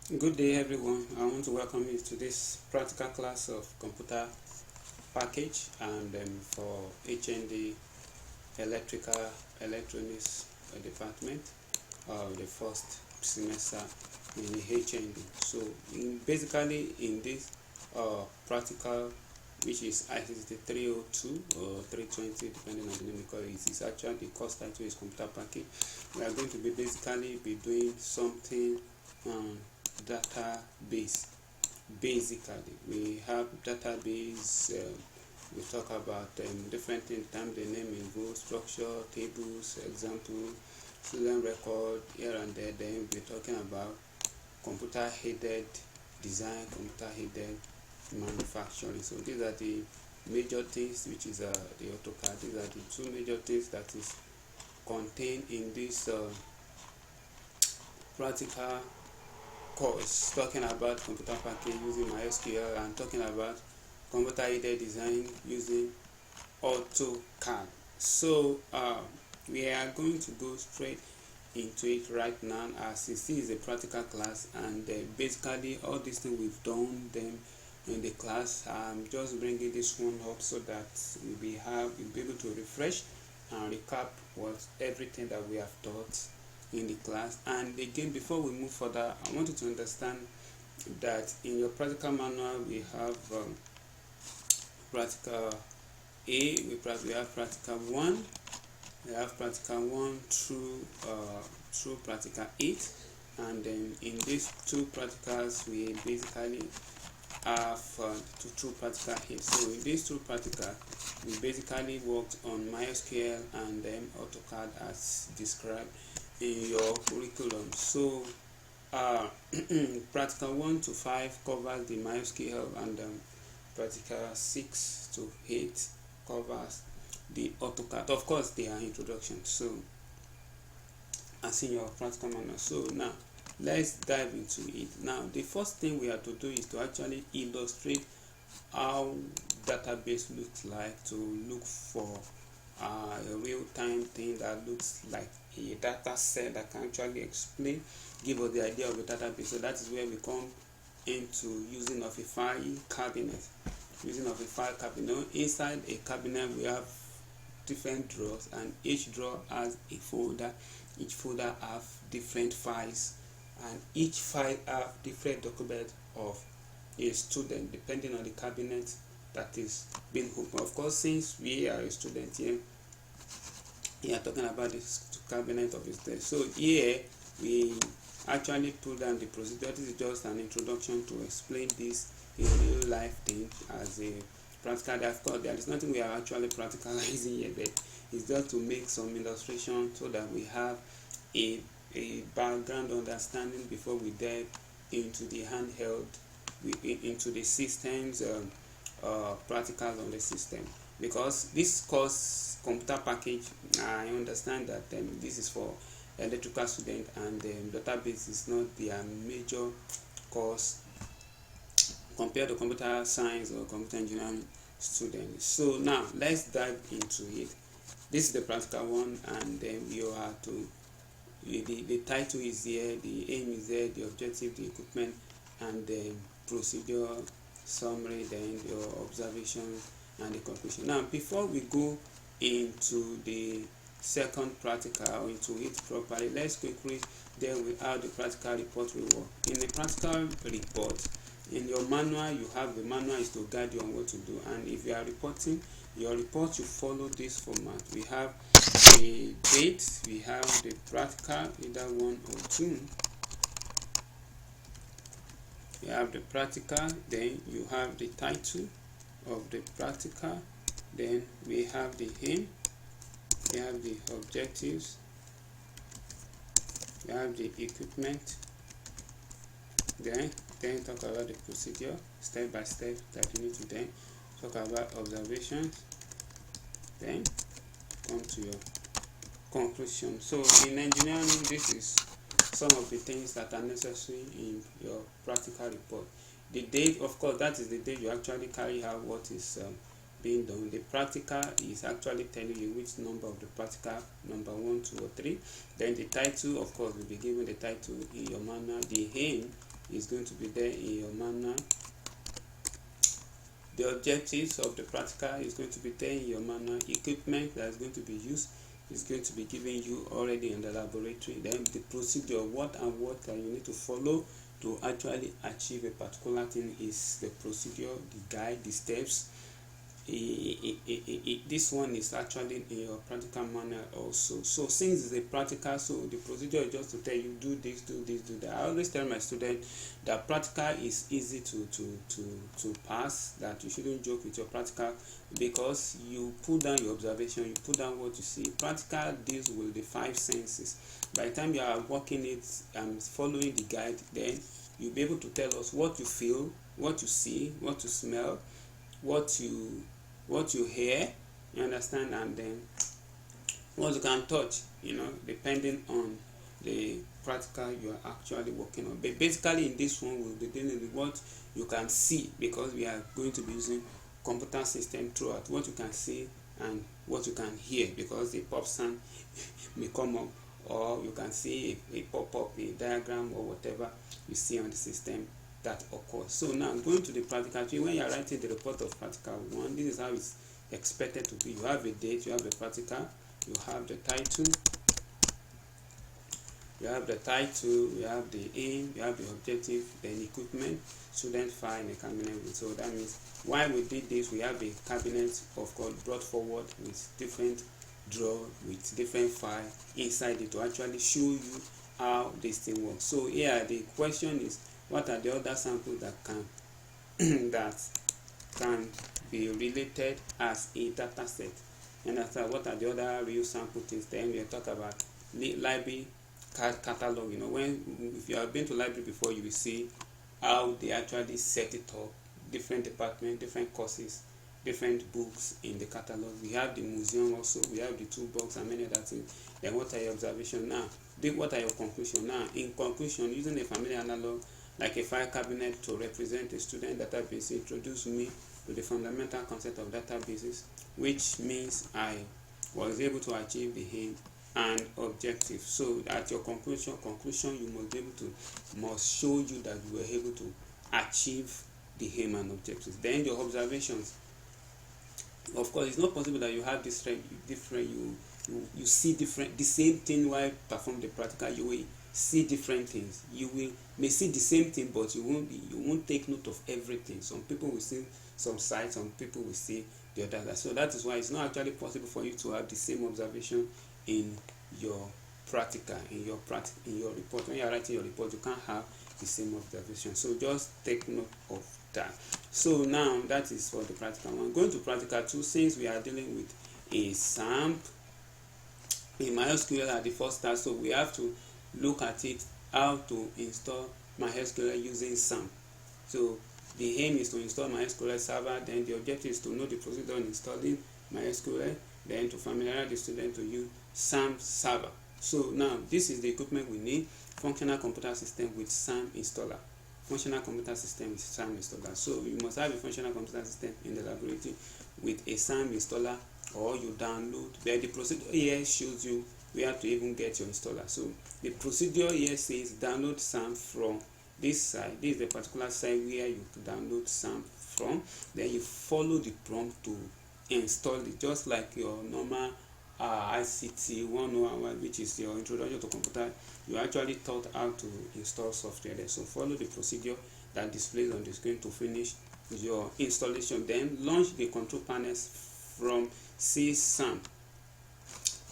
Good day everyone. I want to welcome you to this practical class of computer package and for HND electrical electronics department of the first semester in the HND. So basically in this practical, which is ICT 302 or 320 depending on the name because it is actually the course title is computer package. We are going to be basically doing something database. Basically we have database. We talk about different things. Time the name involves structure, tables, example, student record here and there. Then we're talking about computer headed design, computer headed manufacturing. So these are the major things, which is the AutoCAD. These are the two major things that is contained in this practical course, talking about computer package using MySQL and talking about computer aided design using AutoCAD. So we are going to go straight into it right now, as you see is a practical class, and basically all these things we've done them in the class. I'm just bringing this one up so that we'll be able to refresh and recap what everything that we have taught in the class. And again, before we move further, I want you to understand that in your practical manual we have practical A, we have practical 1, we have practical 1 through practical 8, and then in these two practicals we basically have two practical 8. So in these two practicals we basically worked on MySQL and then AutoCAD as described in your curriculum. So practical 1 to 5 covers the MySQL, and practical 6 to 8 covers the AutoCAD. Of course they are introductions, so as in your practical manual. So now let's dive into it. Now the first thing we have to do is to actually illustrate how database looks like, to look for a real-time thing that looks like a data set that can actually explain, give us the idea of a database. So that is where we come into using of a file cabinet. Inside a cabinet we have different drawers, and each drawer has a folder. Each folder have different files, and each file have different documents of a student depending on the cabinet that is being opened. Of course, since we are a student here, we are talking about this cabinet of a student. So here we actually put down the procedure. This is just an introduction to explain this in real life thing as a practical. Of course, there is nothing we are actually practicalizing here, but it's just to make some illustration so that we have a background understanding before we dive into the handheld, into the systems practicals on the system. Because this course computer package, I understand that this is for electrical student, and database is not their major course compared to computer science or computer engineering students. So now let's dive into it. This is the practical one, and then you have to the title is here, the aim is there, the objective, the equipment, and the procedure summary, then your observation and the conclusion. Now before we go into the second practical, into it properly, let's quickly deal with how the practical report will work. In the practical report, in your manual, you have the manual is to guide you on what to do, and if you are reporting, your report you follow this format. We have the date, we have the practical, either 1 or 2. You have the practical, then you have the title of the practical, then we have the aim, we have the objectives, we have the equipment, then talk about the procedure step by step that you need to then talk about observations, then come to your conclusion. So in engineering, this is some of the things that are necessary in your practical report. The date, of course, that is the day you actually carry out what is being done. The practical is actually telling you which number of the practical, number 1, 2, or 3. Then the title, of course, will be given the title in your manual. The aim is going to be there in your manual. The objectives of the practical is going to be there in your manual. Equipment that is going to be used is going to be given you already in the laboratory. Then the procedure, what and what that you need to follow to actually achieve a particular thing is the procedure, the guide, the steps. This one is actually in your practical manual also. So since it's a practical, so the procedure is just to tell you do this, do this, do that. I always tell my students that practical is easy to pass, that you shouldn't joke with your practical, because you put down your observation, you put down what you see. Practical deals with the 5 senses. By the time you are working it and following the guide, then you'll be able to tell us what you feel, what you see, what you smell, what you hear, you understand, and then what you can touch, depending on the practical you are actually working on. But basically in this one we'll be dealing with what you can see, because we are going to be using computer system throughout. What you can see and what you can hear, because the pop sound may come up, or you can see a pop-up, a diagram, or whatever you see on the system that occurs. So now going to the practical tree, when you are writing the report of practical 1, this is how it's expected to be. You have a date, you have a practical, you have the title, you have the aim, you have the objective, then equipment, student file, and a cabinet. So that means why we did this, we have a cabinet of course brought forward with different drawer, with different file inside it to actually show you how this thing works. So here the question is, what are the other samples that can be related as a data set? And after, what are the other real sample things? Then we talk about library catalog. If you have been to library before, you will see how they actually set it up, different departments, different courses, different books in the catalog. We have the museum also, we have the toolbox and many other things. Then what are your observations now? What are your conclusions now? In conclusion, using a familiar analog like a file cabinet to represent a student database introduced me to the fundamental concept of databases, which means I was able to achieve the aim and objective. So at your conclusion you must show you that you were able to achieve the aim and objectives. Then your observations, of course it's not possible that you have different you see different the same thing while perform the practical. You will see different things. You may see the same thing, but you won't take note of everything. Some people will see some sides, some people will see the other. So that is why it's not actually possible for you to have the same observation in your practical, in your report. When you are writing your report, you can't have the same observation. So just take note of that. So now that is for the practical one. Going to practical 2, since we are dealing with a SAMP in MySQL at the first start, so we have to look at it, how to install MySQL using SAMP. So the aim is to install MySQL server, then the objective is to know the procedure on installing MySQL, then to familiarize the student to use SAMP server. So now this is the equipment we need: functional computer system with SAMP installer. Functional computer system with SAMP installer. So you must have a functional computer system in the laboratory with a SAMP installer, or you download. Where the procedure here shows you where to even get your installer. So the procedure here says download SAMP from this site. This is the particular site where you download SAMP from. Then you follow the prompt to install it, just like your normal ICT 101, which is your introduction to computer. You actually taught how to install software there. So follow the procedure that displays on the screen to finish your installation. Then launch the control panels from CSAMP.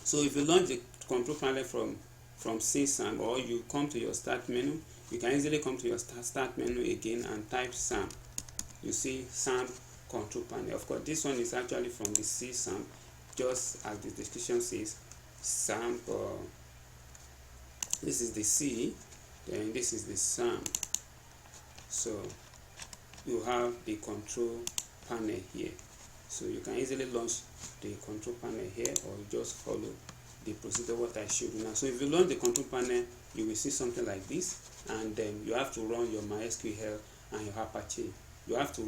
So if you launch the control panel from CSAMP, or you come to your start menu, you can easily come to your start menu again and type SAMP. You see SAMP control panel. Of course, this one is actually from the CSAMP, just as the description says. SAMP. This is the C, then this is the SAMP. So you have the control panel here. So you can easily launch the control panel here, or you just follow the procedure what I showed you now. So if you launch the control panel, you will see something like this, and then you have to run your MySQL and your Apache. You have to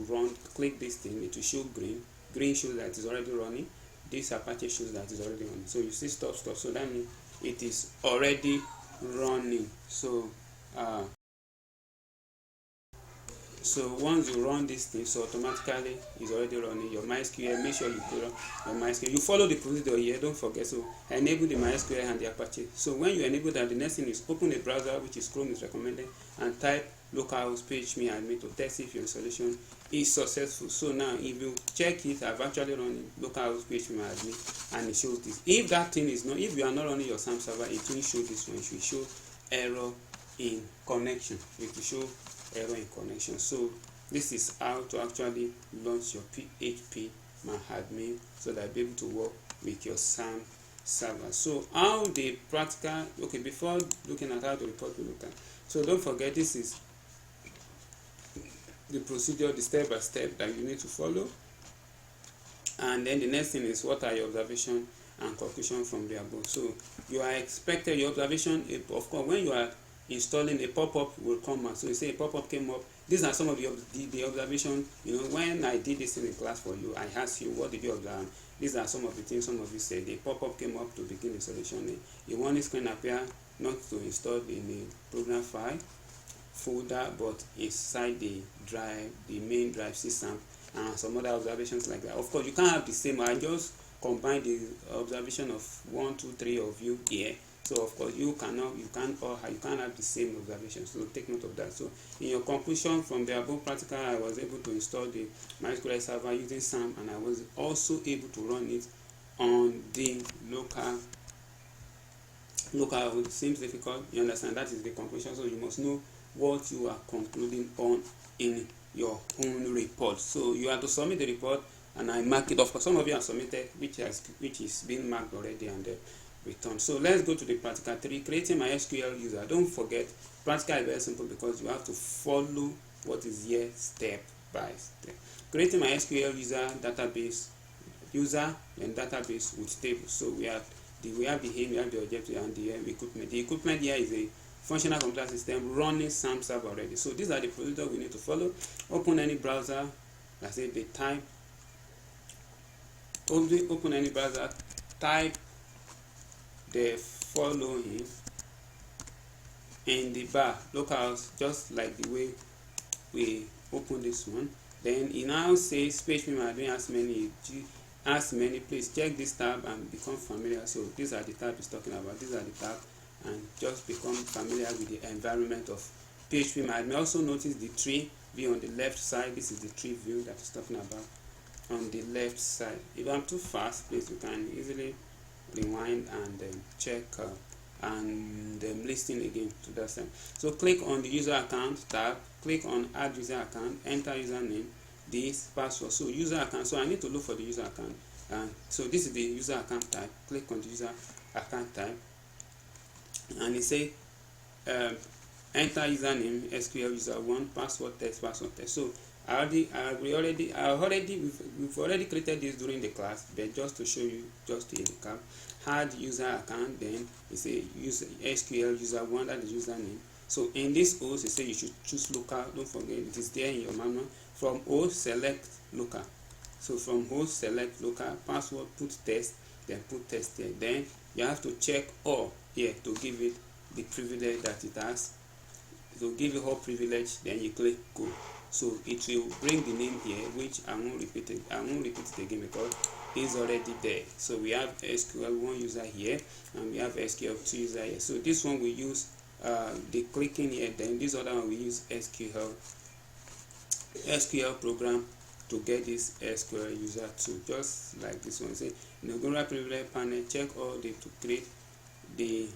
click this thing, it will show green. Green shows that it's already running. This Apache shows that it's already running. So you see stop. So that means it is already running. So So once you run this thing, so automatically it's already running your MySQL. Make sure you put on your MySQL. You follow the procedure here, don't forget. So enable the MySQL and the Apache. So when you enable that, the next thing is open a browser, which is Chrome is recommended, and type localhost php admin to test if your installation is successful. So now if you check it, I've actually run localhost php admin and it shows this. If that thing is not, if you are not running your SAM server, it will show this one. It will show error in connection. It will show error in connection. So this is how to actually launch your PHP admin so that you'll be able to work with your SAM server. So how the practical, okay, before looking at how to report to local, so don't forget this is the procedure, the step by step that you need to follow. And then the next thing is what are your observation and conclusion from the above. So you are expected your observation, of course, when you are installing, a pop-up will come out. So you say a pop-up came up. These are some of the observation. You know, when I did this in the class for you, I asked you what did you observe. These are some of the things some of you said. The pop-up came up to begin installation. A warning screen appear not to install in a program file folder, but inside the drive, the main drive system, and some other observations like that. Of course, you can't have the same. I just combine the observation of 1, 2, 3 of you here. So of course you can't have the same observation. So take note of that. So in your conclusion from the above practical, I was able to install the MySQL server using SAM, and I was also able to run it on the local. It seems difficult, you understand, that is the conclusion. So you must know what you are concluding on in your own report. So you have to submit the report, and I mark it off. For some of you have submitted, which is being marked already and returned. So let's go to the practical 3, creating MySQL user. Don't forget, practical is very simple because you have to follow what is here step by step. Creating MySQL user database, and database with tables. So we have the aim, we have the objective, and the equipment. The equipment here is a functional computer system running SAM server already. So these are the procedures we need to follow. Open any browser, let's say the type. Open any browser, type the following in the bar localhost, just like the way we open this one. Then it now says PHP admin has many. Please check this tab and become familiar. So these are the tabs it's talking about. These are the tabs, and just become familiar with the environment of PHP admin. Also notice the tree view on the left side. This is the tree view that it's talking about on the left side. If I'm too fast, please, you can easily rewind and check and listen again to that side. So click on the user account tab, click on add user account, enter username, this password. So user account, so I need to look for the user account, and so this is the user account type. Click on the user account type, and it say enter username SQL user 1, password test. So we've already created this during the class, but just to show you, just to recap, add user account, then it's a user SQL user 1, that is username. So in this host, it say you should choose local. Don't forget, it is there in your manual. From host, select local. So from host, select local, password, put test, then put test there. Then you have to check all here to give it the privilege that it has. To give it all privilege, then you click go. So it will bring the name here, which I won't repeat it again because it's already there. So we have SQL1 user here, and we have SQL2 user here. So this one we use the clicking here, then this other one we use SQL program to get this SQL user 2, just like this one. Say in the Google privilege panel, check all the to create the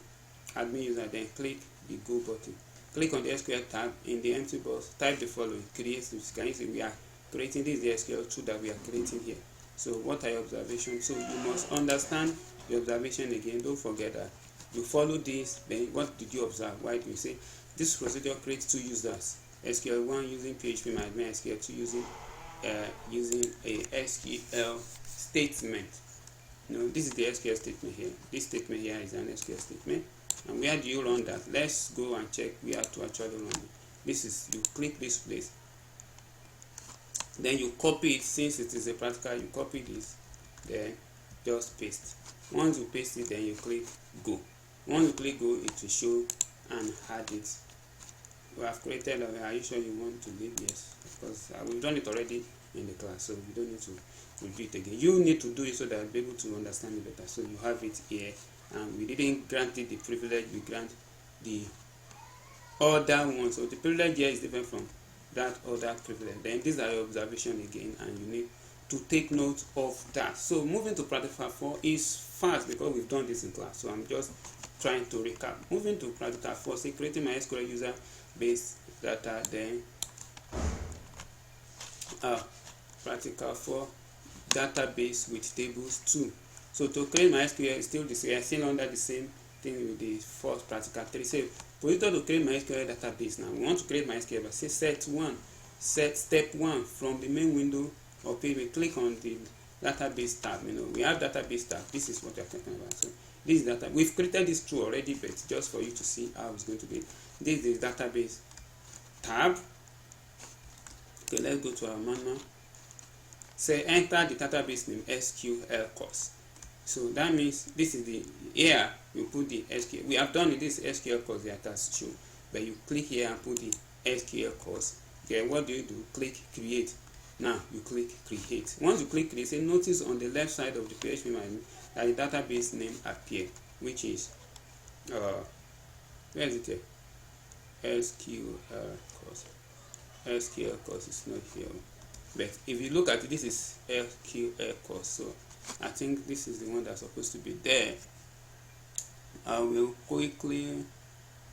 admin user, then click the go button. Click on the SQL tab. In the empty box, type the following, create. Can you see we are creating this, the SQL2 that we are creating here. So what are your observations? So you must understand the observation again. Don't forget that you follow this. Then what did you observe? Why do you say this procedure creates 2 users? SQL1 using PHP admin, SQL2 using a SQL statement. This is the SQL statement here. This statement here is an SQL statement. And where do you run that? Let's go and check where to actually run it. This is, you click this place, then you copy it. Since it is a practical, you copy this, then just paste. Once you paste it, then you click go. Once you click go, it will show and add it. we have created. Are you sure you want to leave? Yes, because we've done it already in the class, so we don't need to do it again. You need to do it so that you'll be able to understand it better. So you have it here, and we didn't grant it the privilege, we grant the other one. So the privilege here is different from that other privilege. Then these are your observation again, and you need to take note of that. So moving to practical 4 is fast because we've done this in class, so I'm just trying to recap. Moving to practical 4, say creating MySQL user based data. Then practical 4, database with tables 2. So to create MySQL, still this, we are still under the same thing with the first practical 3. So for you to create MySQL database, now we want to create MySQL, but say set step 1 from the main window or page. We click on the database tab. We have database tab. This is what we are talking about. So this is data. We've created this true already, but just for you to see how it's going to be. This is the database tab. Okay, let's go to our manual. Say enter the database name SQL course. So that means this is the here you put the SQL. We have done it, this SQL course that has shown, but you click here and put the SQL course. Okay, what do? Click create. Now you click create. Once you click create, say notice on the left side of the PHP that the database name appear, which is where is it here? SQL course. SQL course is not here, but if you look at it, this is SQL course. So I think this is the one that's supposed to be there. I will quickly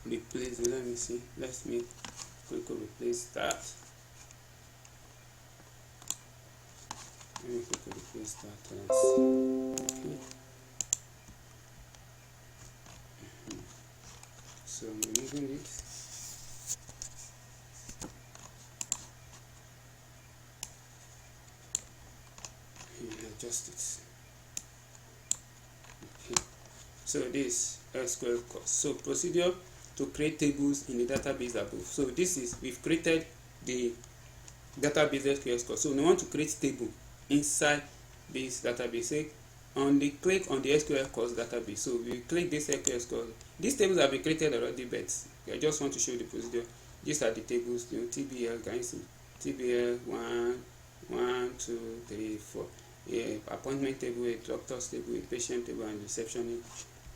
replace it. Let me see. Let me quickly replace that. Let me quickly replace that. Okay. So I'm removing it. Adjust it. Okay. So this SQL course. So procedure to create tables in the database above. So this is, we've created the database SQL course. So we want to create table inside this database. Say on the click on the SQL course database. So we click this SQL course. These tables have been created already, but I just want to show the procedure. These are the tables. TBL, can you see? TBL 1, 2, 3, 4. Yeah, appointment table, a doctor's table, a patient table, and reception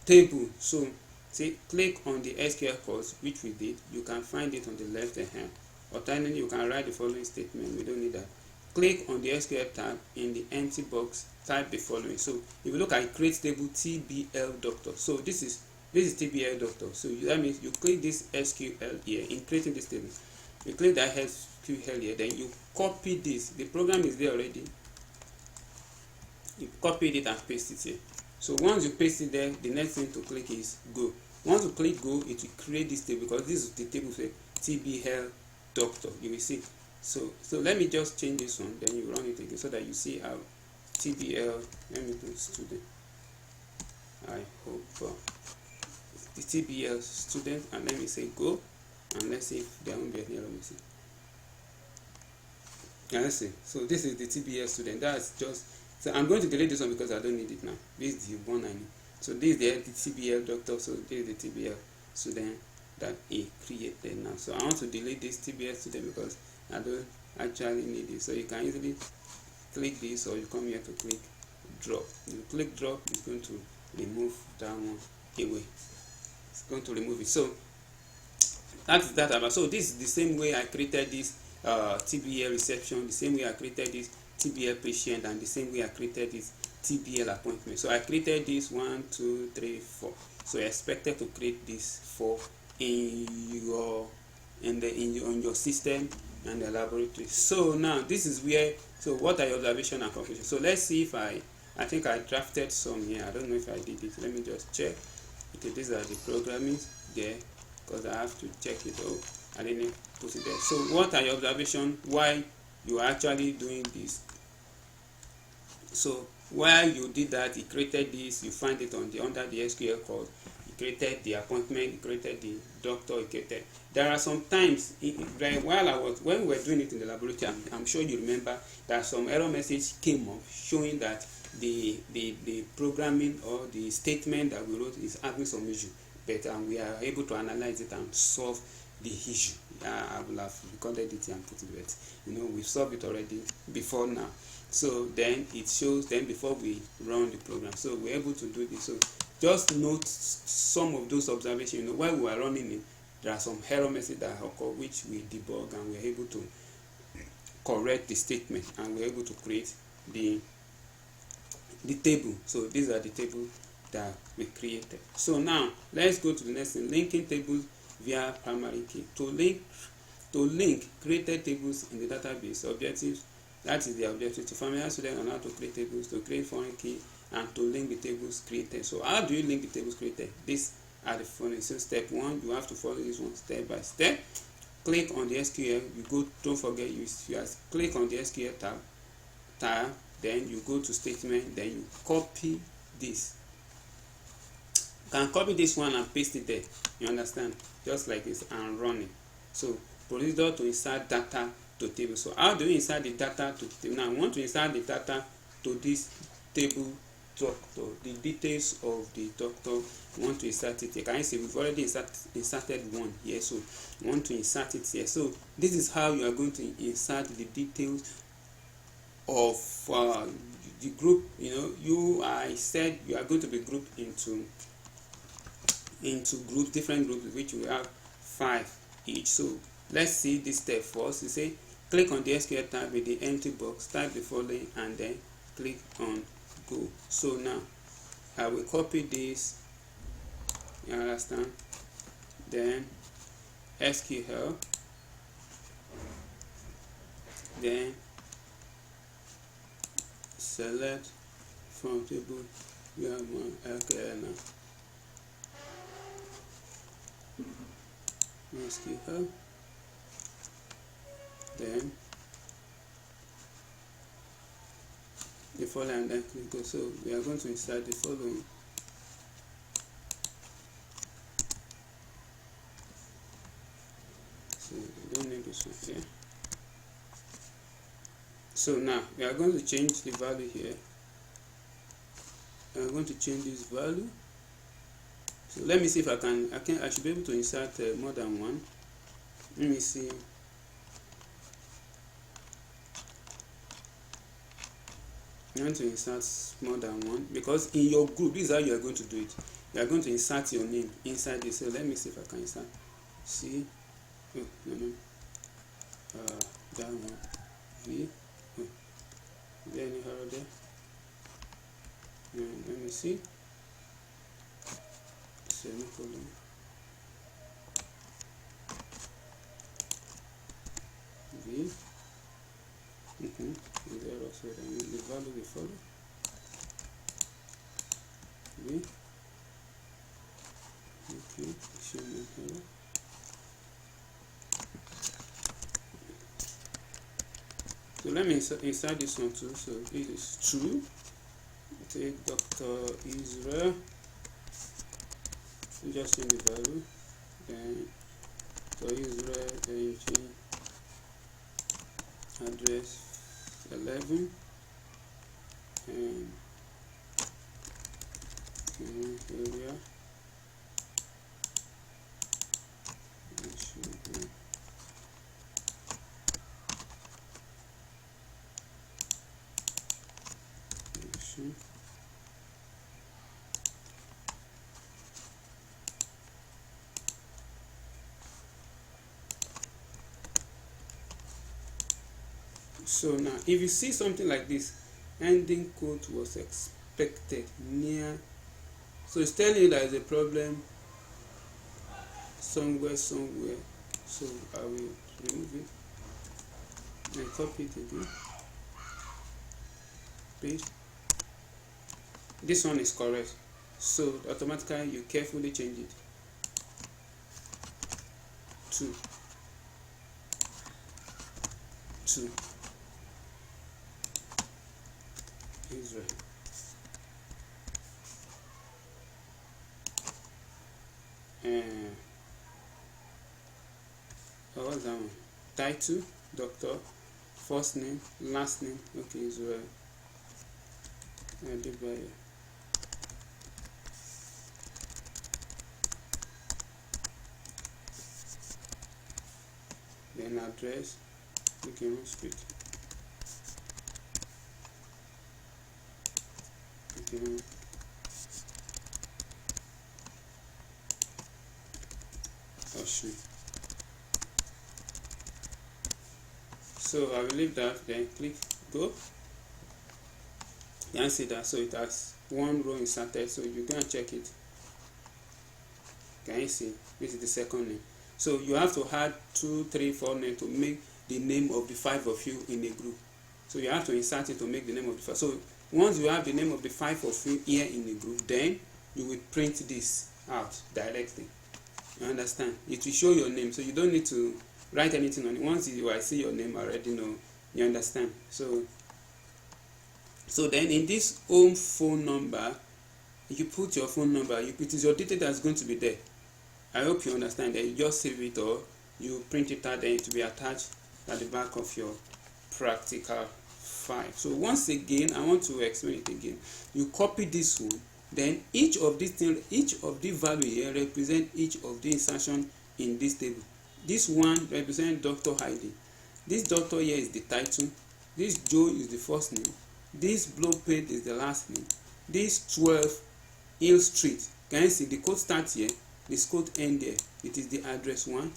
table. So say click on the SQL course, which we did. You can find it on the left hand. Alternatively, you can write the following statement. We don't need that. Click on the SQL tab. In the empty box, type the following. So if you look at create table TBL doctor. So this is TBL doctor. So that means you click this SQL here in creating this table. You click that SQL here, then you copy this. The program is there already. You copied it and paste it here. So once you paste it there, the next thing to click is go. Once you click go, it will create this table because this is the table for TBL doctor. You will see. So let me just change this one, then you run it again so that you see how TBL. Let me do student. I hope the TBL student, and let me say go, and let's see if there won't be any error. Let me see. Yeah, let's see. So this is the TBL student. That's just. So I'm going to delete this one because I don't need it now. This is the one I need. So this is the TBL doctor. So this is the TBL student that he created now. So I want to delete this TBL student because I don't actually need it. So you can easily click this, or you come here to click drop. You click drop, it's going to remove that one away. It's going to remove it. So that's that. So this is the same way I created this TBL reception, the same way I created this TBL patient, and the same way I created this TBL appointment. So I created this 1, 2, 3, 4. So I expected to create this 4 on your system and the laboratory. So now this is where. So what are your observation and conclusion? So let's see if I think I drafted some here. I don't know if I did it. Let me just check. Okay, these are the programming there because I have to check it out. I didn't put it there. So what are your observation? Why you are actually doing this? So while you did that, he created this. You find it on the under the SQL code. He created the appointment. He created the doctor. He created. There are some times when we were doing it in the laboratory. I'm sure you remember that some error message came up showing that the programming or the statement that we wrote is having some issue. But we are able to analyze it and solve the issue. I will have recorded it and put it, but we've solved it already before now. So then it shows, then before we run the program, so we're able to do this. So just note some of those observations. While we are running it, there are some error messages that occur, which we debug, and we're able to correct the statement, and we're able to create the table. So these are the tables that we created. So now let's go to the next thing, linking tables via primary key. To link created tables in the database. Objectives, that is the objective, to familiarize students on how to create tables, to create foreign key, and to link the tables created. So how do you link the tables created? These are the following. So step 1, you have to follow this one step by step. Click on the SQL. Don't forget, you click on the SQL tab, then you go to statement, then you copy this. You can copy this one and paste it there, you understand, just like this, and run it. So procedure to insert data to table. So how do you insert the data to table? Now I want to insert the data to this table doctor, the details of the doctor. We want to insert it here. Can you see we've already inserted one here, so we want to insert it here. So this is how you are going to insert the details of the group. I said you are going to be grouped into groups, different groups, which we have 5 each. So let's see this step first. You say click on the SQL tab with the empty box, type the following, and then click on go. So now I will copy this, you understand, then SQL, then select from table, we have one LKL now, MySQL, then the following, and then click go. So we are going to insert the following. So we don't need this one here. So now we are going to change the value here. I'm going to change this value. So let me see if I should be able to insert more than one. Let me see. You want to insert more than one, because in your group, this is how you are going to do it. You are going to insert your name inside this. So let me see if I can insert. C. Oh, no. That one. V. Oh. Is there any error there? Let me see. Semicolon. V. Is there also the value we follow? V. Okay, show me here. So let me insert this one too. So it is true. Take Dr. Israel. Just change the value. Then Dr. Israel, then change address 11 and area. So now if you see something like this, ending code was expected near, so it's telling you there is a problem somewhere. So I will remove it and copy it again, paste. This one is correct, so automatically you carefully change it to 2 Israel. What's that one? Title, doctor, first name, last name. Okay, Israel. then address, click on street, okay. Ocean. So I will leave that, then click go. You can see that, so it has one row inserted, so you can check it. Can you see? This is the second name. So you have to add 2, 3, 4 names to make the name of the 5 of you in a group. So you have to insert it to make the name of the 5. So once you have the name of the 5 of you here in the group, then you will print this out directly. You understand? It will show your name, so you don't need to write anything on it. Once I see your name, I already know. You understand? So then in this home phone number, you put your phone number. It is your data that's going to be there. I hope you understand that. You just save it, or you print it out, then it will be attached at the back of your practical file. So once again, I want to explain it again. You copy this one, then each of these things, each of the value here represent each of the insertion in this table. This one represents Dr. Heidi. This doctor here is the title. This Joe is the first name. This Blowpaint is the last name. This 12 Hill Street. Can you see the code starts here? This code end there. It is the address 1.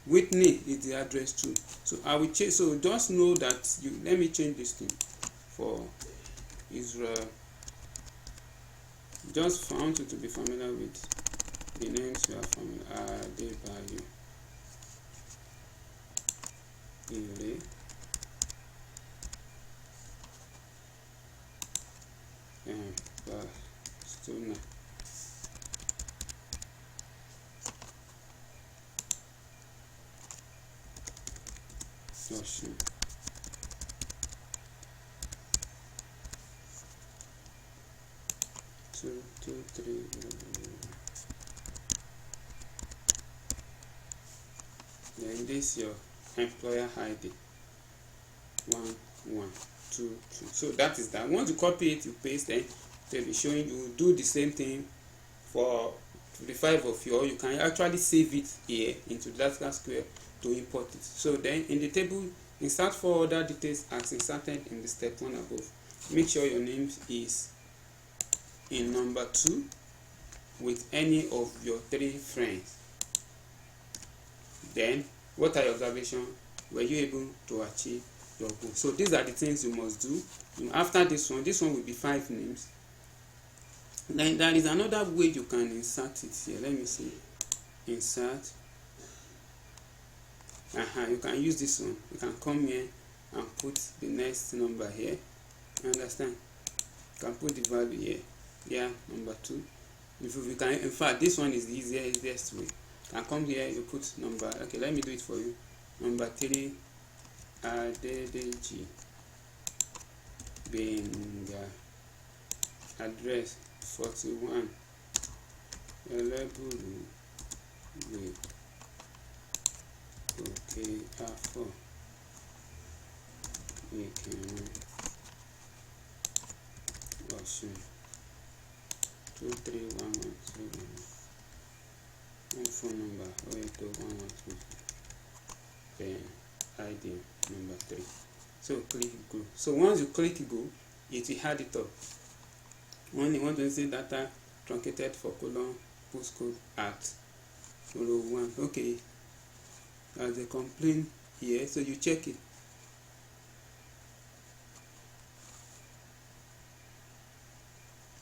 Whitney is the address 2. So I will change. So just know that let me change this thing for Israel. Just for you to be familiar with the names you are familiar. Adebayo, Ire, Bastona. Ocean. Two, 3. Then this your employer ID. 1, 1, 2, 2. So that is that. Once you copy it, you paste, then they'll be showing you do the same thing for the 5 of you, or you can actually save it here into data square to import it. So then in the table, insert 4 other details as inserted in the step 1 above. Make sure your name is in number 2 with any of your 3 friends. Then what are your observations? Were you able to achieve your goal? So these are the things you must do. After this one will be 5 names. Then there is another way you can insert it here. Let me see. Insert. You can use this one. You can come here and put the next number here. You understand? You can put the value here. Yeah, number 2. If you can, in fact, this one is the easiest way. You can come here, you put number. Okay, let me do it for you. Number 3, Adedeji Benga. Address 41 Eleburu Way. Okay, A4 Ekene Osun 23113. Phone number 0821122. Then ID number 3. So click go. So once you click go, it will add it up. When you want to say data truncated for colon postcode at 01. Okay, as a complaint here, so you check it.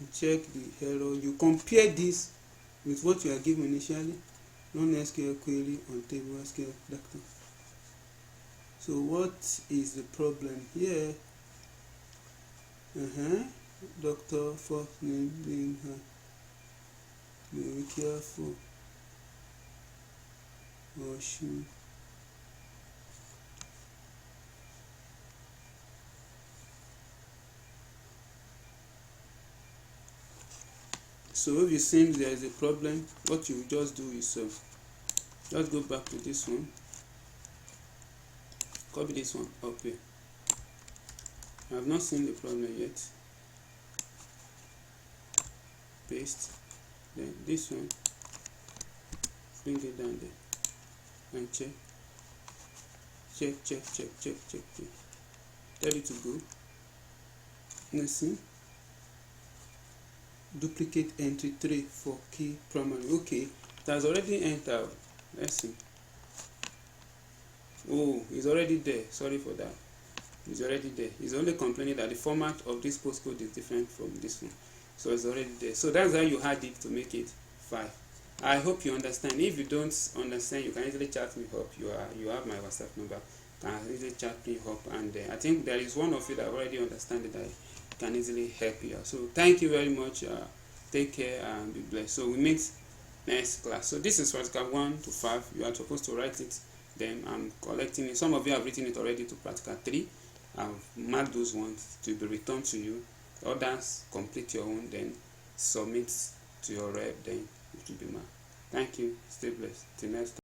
You check the error. You compare this with what you are given initially. Run SQL query on table SQL doctor. So what is the problem here? Doctor first name being her. Be careful. Ocean. So if you think there is a problem, what you just do is just go back to this one. Copy this one up here. I have not seen the problem yet. Paste. Then this one, bring it down there and check. check. Ready to go. Let's see. Duplicate entry 3 for key primary. Okay, it has already entered. Let's see. Oh, it's already there. Sorry for that. It's already there. It's only complaining that the format of this postcode is different from this one. So it's already there. So that's how you add it to make it 5. I hope you understand. If you don't understand, you can easily chat me up. You have my WhatsApp number. You can easily chat me up, and I think there is one of you that already understand it, that can easily help you. So thank you very much. Take care and be blessed. So we meet next class. So this is practical 1 to 5. You are supposed to write it. Then I'm collecting it. Some of you have written it already to practical 3. I've marked those ones to be returned to you. Others, complete your own, then submit to your rep, then it will be marked. Thank you. Stay blessed. Till next time.